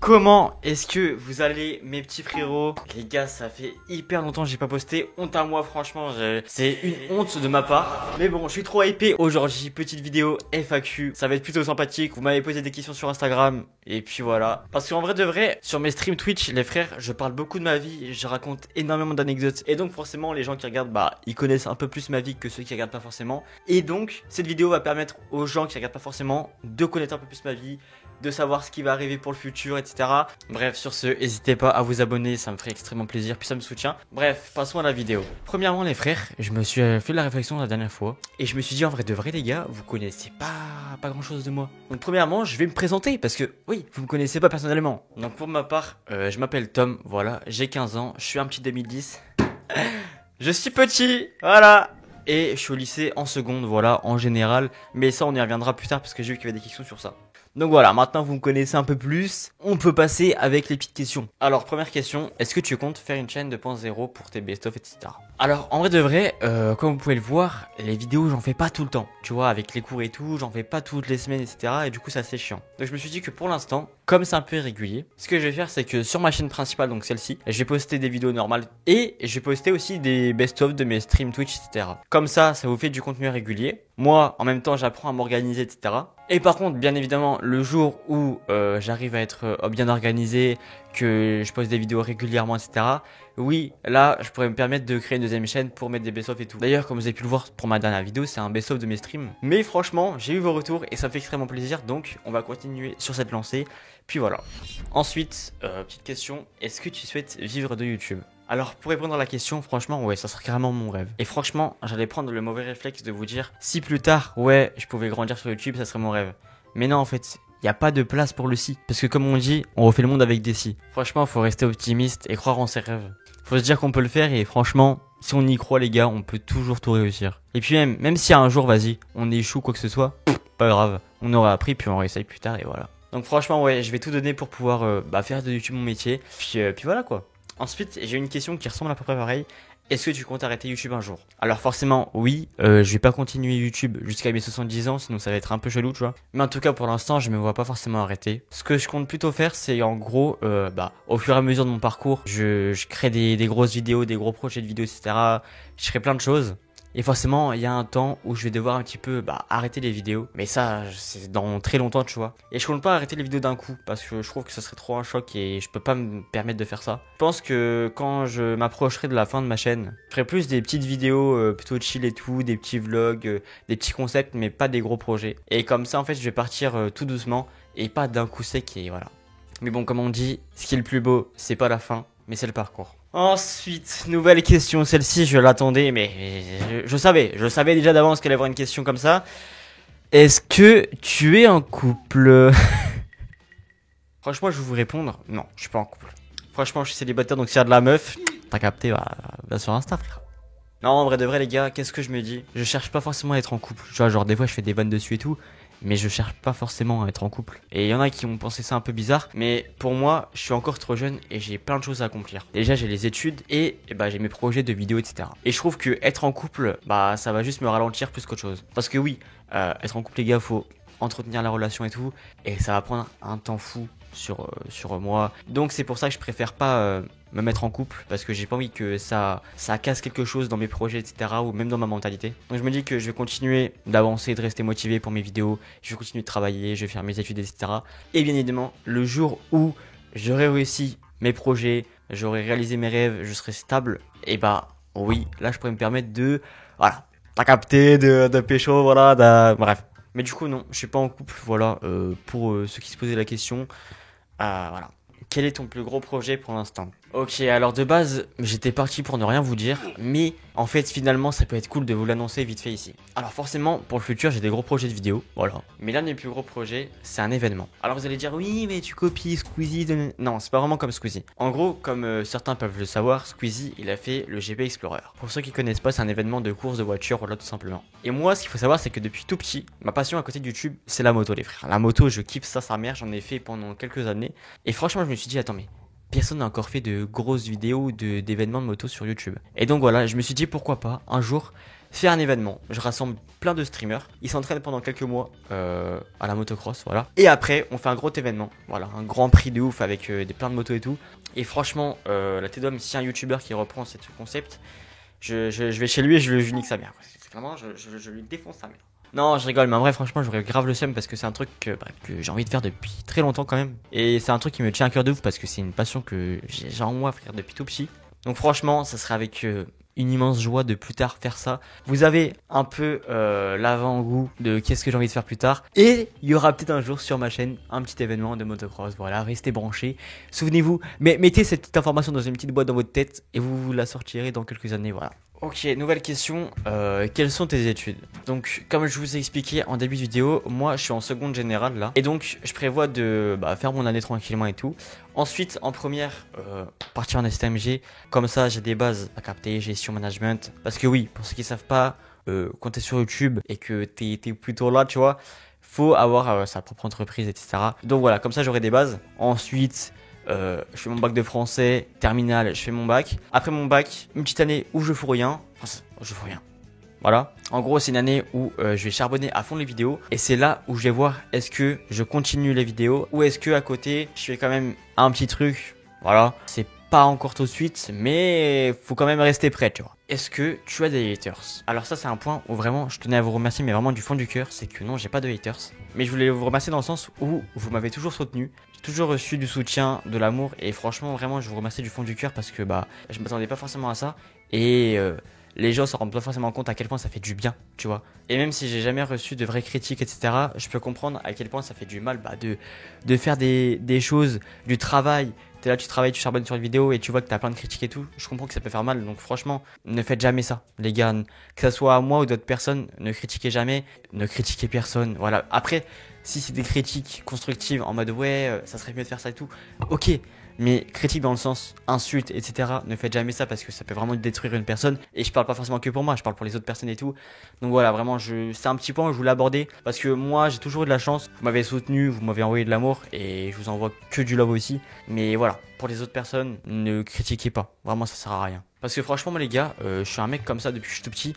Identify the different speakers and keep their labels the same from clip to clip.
Speaker 1: Comment est-ce que vous allez, mes petits frérots? Les gars, ça fait hyper longtemps que j'ai pas posté. Honte à moi, franchement, c'est une honte de ma part. Mais bon, je suis trop hypé. Aujourd'hui, petite vidéo FAQ. Ça va être plutôt sympathique. Vous m'avez posé des questions sur Instagram. Et puis voilà. Parce qu'en vrai de vrai, sur mes streams Twitch, les frères, je parle beaucoup de ma vie. Je raconte énormément d'anecdotes. Et donc, forcément, les gens qui regardent, ils connaissent un peu plus ma vie que ceux qui regardent pas forcément. Et donc, cette vidéo va permettre aux gens qui regardent pas forcément de connaître un peu plus ma vie, de savoir ce qui va arriver pour le futur, etc. Bref, sur ce, n'hésitez pas à vous abonner, ça me ferait extrêmement plaisir, puis ça me soutient. Bref, passons à la vidéo. Premièrement, les frères, je me suis fait la réflexion la dernière fois, et je me suis dit, en vrai de vrai, les gars, vous connaissez pas grand chose de moi. Donc premièrement, je vais me présenter, parce que, oui, vous me connaissez pas personnellement. Donc pour ma part, je m'appelle Tom, voilà, j'ai 15 ans, je suis un petit 2010. Je suis petit, voilà. Et je suis au lycée en seconde, voilà, en général. Mais ça, on y reviendra plus tard, parce que j'ai vu qu'il y avait des questions sur ça. Donc voilà, maintenant vous me connaissez un peu plus, on peut passer avec les petites questions. Alors première question, est-ce que tu comptes faire une chaîne 2.0 pour tes best-of, etc. Alors en vrai de vrai, comme vous pouvez le voir, les vidéos j'en fais pas tout le temps. Tu vois, avec les cours et tout, j'en fais pas toutes les semaines, etc. Et du coup c'est assez chiant. Donc je me suis dit que pour l'instant, comme c'est un peu irrégulier, ce que je vais faire c'est que sur ma chaîne principale, donc celle-ci, je vais poster des vidéos normales et je vais poster aussi des best-of de mes streams Twitch, etc. Comme ça vous fait du contenu régulier. Moi, en même temps, j'apprends à m'organiser, etc. Et par contre, bien évidemment, le jour où j'arrive à être bien organisé, que je poste des vidéos régulièrement, etc. Oui, là, je pourrais me permettre de créer une deuxième chaîne pour mettre des best-of et tout. D'ailleurs, comme vous avez pu le voir pour ma dernière vidéo, c'est un best-of de mes streams. Mais franchement, j'ai eu vos retours et ça me fait extrêmement plaisir. Donc, on va continuer sur cette lancée. Puis voilà. Ensuite, petite question, est-ce que tu souhaites vivre de YouTube ? Alors pour répondre à la question, franchement ouais, ça serait carrément mon rêve. Et franchement, j'allais prendre le mauvais réflexe de vous dire, si plus tard, ouais, je pouvais grandir sur YouTube, ça serait mon rêve. Mais non en fait, il n'y a pas de place pour le si. Parce que comme on dit, on refait le monde avec des si. Franchement, faut rester optimiste et croire en ses rêves. Faut se dire qu'on peut le faire et franchement, si on y croit les gars, on peut toujours tout réussir. Et puis même si un jour, vas-y, on échoue quoi que ce soit, pas grave. On aura appris puis on réessaye plus tard et voilà. Donc franchement ouais, je vais tout donner pour pouvoir faire de YouTube mon métier. Puis voilà quoi. Ensuite, j'ai une question qui ressemble à peu près pareil. Est-ce que tu comptes arrêter YouTube un jour? Alors forcément, oui, je vais pas continuer YouTube jusqu'à mes 70 ans, sinon ça va être un peu chelou, tu vois. Mais en tout cas, pour l'instant, je me vois pas forcément arrêter. Ce que je compte plutôt faire, c'est en gros, au fur et à mesure de mon parcours, je crée des grosses vidéos, des gros projets de vidéos, etc. Je ferai plein de choses. Et forcément, il y a un temps où je vais devoir un petit peu arrêter les vidéos. Mais ça, c'est dans très longtemps, tu vois. Et je compte pas arrêter les vidéos d'un coup parce que je trouve que ça serait trop un choc et je peux pas me permettre de faire ça. Je pense que quand je m'approcherai de la fin de ma chaîne, je ferai plus des petites vidéos plutôt chill et tout, des petits vlogs, des petits concepts, mais pas des gros projets. Et comme ça, en fait, je vais partir tout doucement et pas d'un coup sec et voilà. Mais bon, comme on dit, ce qui est le plus beau, c'est pas la fin, mais c'est le parcours. Ensuite, nouvelle question, celle-ci je l'attendais, mais je savais déjà d'avance qu'elle allait avoir une question comme ça. Est-ce que tu es en couple? Franchement, je vais vous répondre, non, je suis pas en couple. Franchement, je suis célibataire, donc s'il y a de la meuf, t'as capté, va sur Insta, frère. Non, en vrai de vrai, les gars, qu'est-ce que je me dis? Je cherche pas forcément à être en couple. Tu vois, genre des fois, je fais des vannes dessus et tout. Mais je cherche pas forcément à être en couple. Et il y en a qui ont pensé ça un peu bizarre. Mais pour moi, je suis encore trop jeune et j'ai plein de choses à accomplir. Déjà, j'ai les études et j'ai mes projets de vidéos, etc. Et je trouve que être en couple, ça va juste me ralentir plus qu'autre chose. Parce que oui, être en couple, les gars, faut entretenir la relation et tout. Et ça va prendre un temps fou sur moi. Donc c'est pour ça que je préfère pas me mettre en couple parce que j'ai pas envie que ça casse quelque chose dans mes projets, etc. ou même dans ma mentalité. Donc je me dis que je vais continuer d'avancer, de rester motivé pour mes vidéos, je vais continuer de travailler, je vais faire mes études, etc. Et bien évidemment, le jour où j'aurai réussi mes projets, j'aurai réalisé mes rêves, je serai stable, et oui, là je pourrais me permettre de, voilà, t'as capté, de pécho, voilà, bref. Mais du coup non, je suis pas en couple, voilà, pour ceux qui se posaient la question. Voilà. Quel est ton plus gros projet pour l'instant? Ok, alors de base, j'étais parti pour ne rien vous dire, mais en fait finalement ça peut être cool de vous l'annoncer vite fait ici. Alors forcément, pour le futur, j'ai des gros projets de vidéos, voilà. Mais l'un des plus gros projets, c'est un événement. Alors vous allez dire, oui, mais tu copies Squeezie de... Non, c'est pas vraiment comme Squeezie. En gros, comme certains peuvent le savoir, Squeezie, il a fait le GP Explorer. Pour ceux qui connaissent pas, c'est un événement de course de voiture, voilà, tout simplement. Et moi, ce qu'il faut savoir, c'est que depuis tout petit, ma passion à côté de YouTube, c'est la moto, les frères. La moto, je kiffe ça, sa mère, j'en ai fait pendant quelques années. Et franchement, je me suis dit, attends, mais personne n'a encore fait de grosses vidéos d'événements de moto sur YouTube. Et donc voilà, je me suis dit pourquoi pas un jour faire un événement. Je rassemble plein de streamers. Ils s'entraînent pendant quelques mois à la motocross, voilà. Et après, on fait un gros événement. Voilà, un grand prix de ouf avec plein de motos et tout. Et franchement, la T-Dom, si un YouTuber qui reprend ce concept, je vais chez lui et je lui nique sa mère. Vraiment, je lui défonce sa mère. Non, je rigole, mais en vrai, franchement, j'aurais grave le seum parce que c'est un truc que j'ai envie de faire depuis très longtemps quand même. Et c'est un truc qui me tient à cœur de ouf parce que c'est une passion que j'ai en moi, frère, depuis tout petit. Donc franchement, ça serait avec une immense joie de plus tard faire ça. Vous avez un peu l'avant-goût de qu'est-ce que j'ai envie de faire plus tard. Et il y aura peut-être un jour sur ma chaîne un petit événement de motocross. Voilà, restez branchés. Souvenez-vous, mais mettez cette petite information dans une petite boîte dans votre tête et vous la sortirez dans quelques années. Voilà. Ok, nouvelle question. Quelles sont tes études? Donc, comme je vous ai expliqué en début de vidéo, moi je suis en seconde générale là. Et donc, je prévois de faire mon année tranquillement et tout. Ensuite, en première, partir en STMG. Comme ça, j'ai des bases à capter, gestion, management. Parce que oui, pour ceux qui savent pas, quand t'es sur YouTube et que t'es plutôt là, tu vois, faut avoir sa propre entreprise, etc. Donc voilà, comme ça j'aurai des bases. Ensuite, je fais mon bac de français, terminale, je fais mon bac. Après mon bac, une petite année où je fous rien. Enfin, je fous rien. Voilà. En gros, c'est une année où je vais charbonner à fond les vidéos. Et c'est là où je vais voir est-ce que je continue les vidéos ou est-ce que à côté, je fais quand même un petit truc. Voilà. C'est pas encore tout de suite, mais faut quand même rester prêt, tu vois. Est-ce que tu as des haters? Alors ça, c'est un point où vraiment je tenais à vous remercier, mais vraiment du fond du cœur, c'est que non, j'ai pas de haters. Mais je voulais vous remercier dans le sens où vous m'avez toujours soutenu. J'ai toujours reçu du soutien, de l'amour, et franchement, vraiment, je vous remercie du fond du cœur parce que je m'attendais pas forcément à ça. Et les gens se rendent pas forcément compte à quel point ça fait du bien, tu vois. Et même si j'ai jamais reçu de vraies critiques, etc., je peux comprendre à quel point ça fait du mal de faire des choses, du travail. T'es là, tu travailles, tu charbonnes sur une vidéo et tu vois que t'as plein de critiques et tout. Je comprends que ça peut faire mal, donc franchement, ne faites jamais ça, les gars. Que ça soit à moi ou d'autres personnes, ne critiquez jamais, ne critiquez personne. Voilà. Après, si c'est des critiques constructives en mode ouais, ça serait mieux de faire ça et tout, ok. Mais critique dans le sens insulte, etc. Ne faites jamais ça parce que ça peut vraiment détruire une personne. Et je parle pas forcément que pour moi, je parle pour les autres personnes et tout. Donc voilà, vraiment, c'est un petit point où je voulais aborder parce que moi, j'ai toujours eu de la chance. Vous m'avez soutenu, vous m'avez envoyé de l'amour et je vous envoie que du love aussi. Mais voilà, pour les autres personnes, ne critiquez pas. Vraiment, ça sert à rien. Parce que franchement, moi les gars, je suis un mec comme ça depuis que je suis tout petit.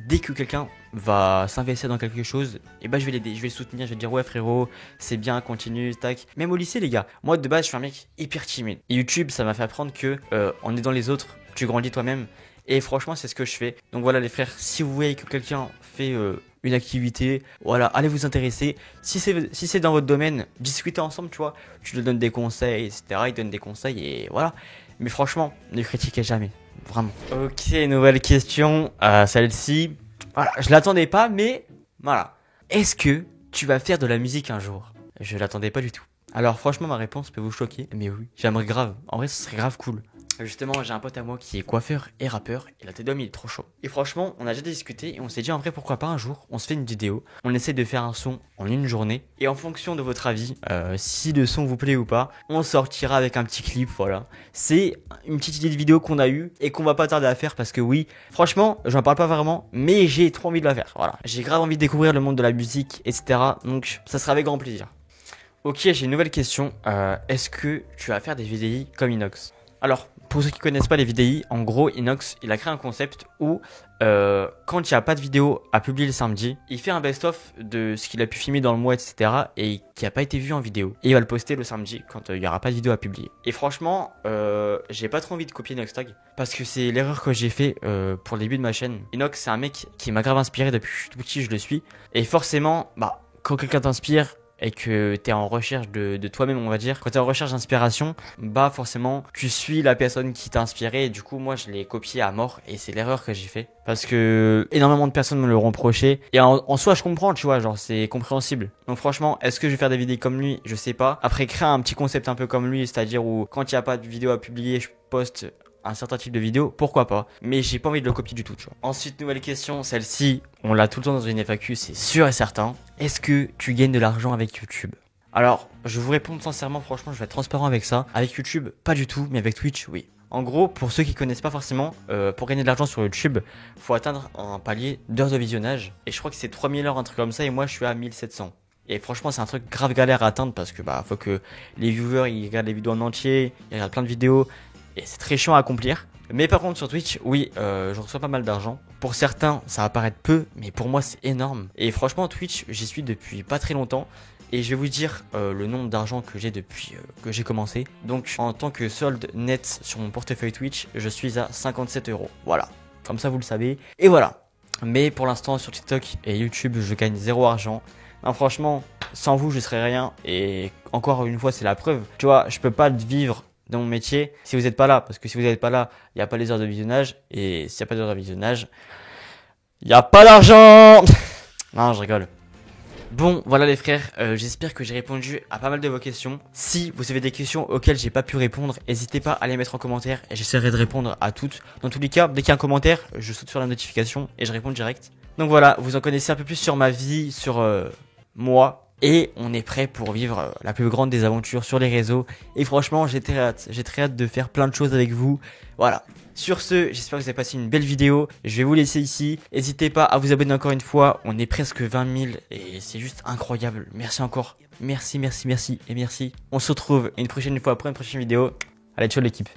Speaker 1: Dès que quelqu'un va s'investir dans quelque chose, et je vais l'aider, je vais le soutenir, je vais dire ouais frérot, c'est bien, continue, tac. Même au lycée les gars, moi de base je suis un mec hyper timide. Et YouTube ça m'a fait apprendre que en aidant les autres, tu grandis toi-même. Et franchement c'est ce que je fais. Donc voilà les frères, si vous voyez que quelqu'un fait une activité, voilà, allez vous intéresser. Si c'est dans votre domaine, discutez ensemble, tu vois. Tu lui donnes des conseils, etc. Il donne des conseils et voilà. Mais franchement, ne critiquez jamais. Vraiment. Ok, nouvelle question. Celle-ci, voilà, je l'attendais pas, mais voilà. Est-ce que tu vas faire de la musique un jour? Je l'attendais pas du tout. Alors franchement, ma réponse peut vous choquer, mais oui, j'aimerais grave. En vrai, ce serait grave cool. Justement, j'ai un pote à moi qui est coiffeur et rappeur, et la T-Dom il est trop chaud. Et franchement, on a déjà discuté et on s'est dit en vrai pourquoi pas un jour, on se fait une vidéo, on essaie de faire un son en une journée, et en fonction de votre avis, si le son vous plaît ou pas, on sortira avec un petit clip, voilà. C'est une petite idée de vidéo qu'on a eue et qu'on va pas tarder à faire parce que oui, franchement, j'en parle pas vraiment, mais j'ai trop envie de la faire, voilà. J'ai grave envie de découvrir le monde de la musique, etc. Donc ça sera avec grand plaisir. Ok, j'ai une nouvelle question. Est-ce que tu vas faire des vidéos comme Inox? Alors, pour ceux qui connaissent pas les vidéos, en gros, Inox, il a créé un concept où quand il n'y a pas de vidéo à publier le samedi, il fait un best-of de ce qu'il a pu filmer dans le mois, etc. et qui n'a pas été vu en vidéo. Et il va le poster le samedi quand il n'y aura pas de vidéo à publier. Et franchement, j'ai pas trop envie de copier Inox Tag parce que c'est l'erreur que j'ai fait pour le début de ma chaîne. Inox, c'est un mec qui m'a grave inspiré depuis que je suis tout petit, je le suis. Et forcément, quand quelqu'un t'inspire, et que tu es en recherche de toi-même, on va dire. Quand tu es en recherche d'inspiration, forcément, tu suis la personne qui t'a inspiré. Et du coup, moi, je l'ai copié à mort. Et c'est l'erreur que j'ai fait. Parce que énormément de personnes me le reprochaient. Et en soi, je comprends, tu vois, genre, c'est compréhensible. Donc franchement, est-ce que je vais faire des vidéos comme lui? Je sais pas. Après, créer un petit concept un peu comme lui, c'est-à-dire où quand il n'y a pas de vidéo à publier, je poste un certain type de vidéo, pourquoi pas, mais j'ai pas envie de le copier du tout, tu vois. Ensuite, nouvelle question, celle-ci, on l'a tout le temps dans une FAQ, c'est sûr et certain. Est-ce que tu gagnes de l'argent avec YouTube? Alors, je vous réponds sincèrement, franchement, je vais être transparent avec ça. Avec YouTube, pas du tout, mais avec Twitch, oui. En gros, pour ceux qui connaissent pas forcément, pour gagner de l'argent sur YouTube, faut atteindre un palier d'heures de visionnage. Et je crois que c'est 3000 heures, un truc comme ça, et moi je suis à 1700. Et franchement, c'est un truc grave galère à atteindre parce que faut que les viewers ils regardent les vidéos en entier, ils regardent plein de vidéos. Et c'est très chiant à accomplir. Mais par contre sur Twitch, oui, je reçois pas mal d'argent pour certains, ça va paraître peu, mais pour moi, c'est énorme. Et franchement, Twitch, j'y suis depuis pas très longtemps. Et je vais vous dire le nombre d'argent que j'ai depuis que j'ai commencé. Donc en tant que solde net sur mon portefeuille Twitch, je suis à 57 €. Voilà, comme ça vous le savez. Et voilà. Mais pour l'instant sur TikTok et YouTube, je gagne 0 argent. Non, franchement, sans vous, je serais rien. Et encore une fois, c'est la preuve. Tu vois, je peux pas vivre dans mon métier si vous n'êtes pas là. Parce que si vous n'êtes pas là, il n'y a pas les heures de visionnage. Et s'il n'y a pas d'heures de visionnage, il n'y a pas d'argent. Non, je rigole. Bon, voilà les frères, j'espère que j'ai répondu à pas mal de vos questions. Si vous avez des questions auxquelles j'ai pas pu répondre, n'hésitez pas à les mettre en commentaire et j'essaierai de répondre à toutes. Dans tous les cas, dès qu'il y a un commentaire, je saute sur la notification et je réponds direct. Donc voilà, vous en connaissez un peu plus sur ma vie, sur moi. Et on est prêt pour vivre la plus grande des aventures sur les réseaux. Et franchement, j'ai très hâte de faire plein de choses avec vous. Voilà. Sur ce, j'espère que vous avez passé une belle vidéo. Je vais vous laisser ici. N'hésitez pas à vous abonner encore une fois. On est presque 20 000 et c'est juste incroyable. Merci encore. Merci, merci, merci et merci. On se retrouve une prochaine fois pour une prochaine vidéo. Allez, ciao l'équipe.